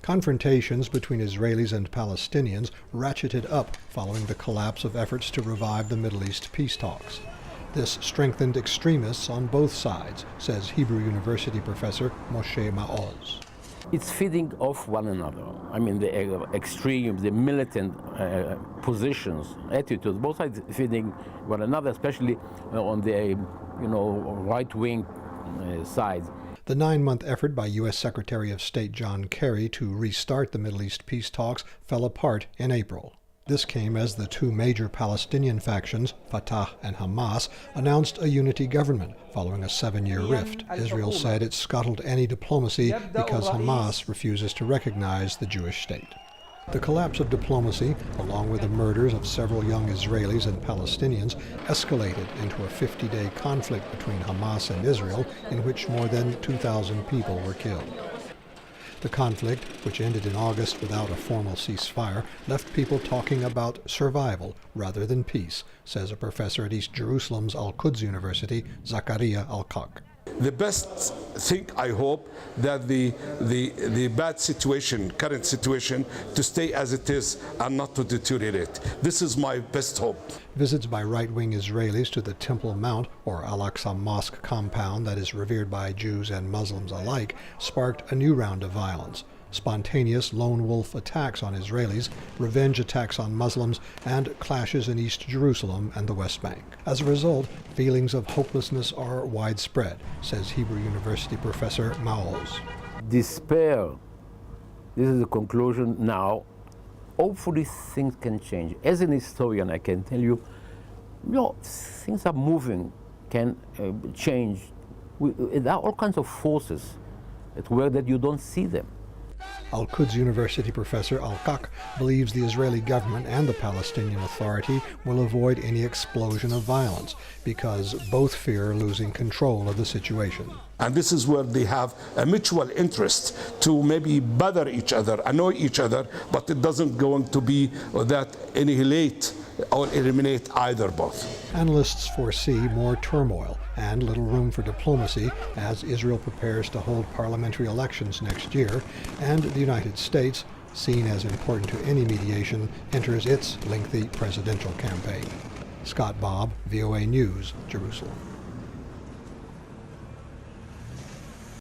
Confrontations between Israelis and Palestinians ratcheted up following the collapse of efforts to revive the Middle East peace talks. This strengthened extremists on both sides, says Hebrew University professor Moshe Maoz. It's feeding off one another. I mean, the extreme, the militant positions, attitudes, both sides feeding one another, especially on the right-wing side. The 9-month effort by U.S. Secretary of State John Kerry to restart the Middle East peace talks fell apart in April. This came as the two major Palestinian factions, Fatah and Hamas, announced a unity government following a 7-year rift. Israel said it scuttled any diplomacy because Hamas refuses to recognize the Jewish state. The collapse of diplomacy, along with the murders of several young Israelis and Palestinians, escalated into a 50-day conflict between Hamas and Israel in which more than 2,000 people were killed. The conflict, which ended in August without a formal ceasefire, left people talking about survival rather than peace, says a professor at East Jerusalem's Al-Quds University, Zakaria Al-Kak. The best thing, I hope, that the bad situation, current situation, to stay as it is and not to deteriorate. This is my best hope. Visits by right-wing Israelis to the Temple Mount, or Al-Aqsa Mosque compound that is revered by Jews and Muslims alike, sparked a new round of violence. Spontaneous lone wolf attacks on Israelis, revenge attacks on Muslims, and clashes in East Jerusalem and the West Bank. As a result, feelings of hopelessness are widespread, says Hebrew University professor Maoz. Despair. This is the conclusion now. Hopefully things can change. As an historian, I can tell you, things are moving, can change. There are all kinds of forces at work that you don't see them. Al-Quds University professor Al-Kak believes the Israeli government and the Palestinian Authority will avoid any explosion of violence because both fear losing control of the situation. And this is where they have a mutual interest to maybe bother each other, annoy each other, but it doesn't going to be that annihilate or eliminate either both. Analysts foresee more turmoil and little room for diplomacy as Israel prepares to hold parliamentary elections next year, and the United States, seen as important to any mediation, enters its lengthy presidential campaign. Scott Bobb, VOA News, Jerusalem.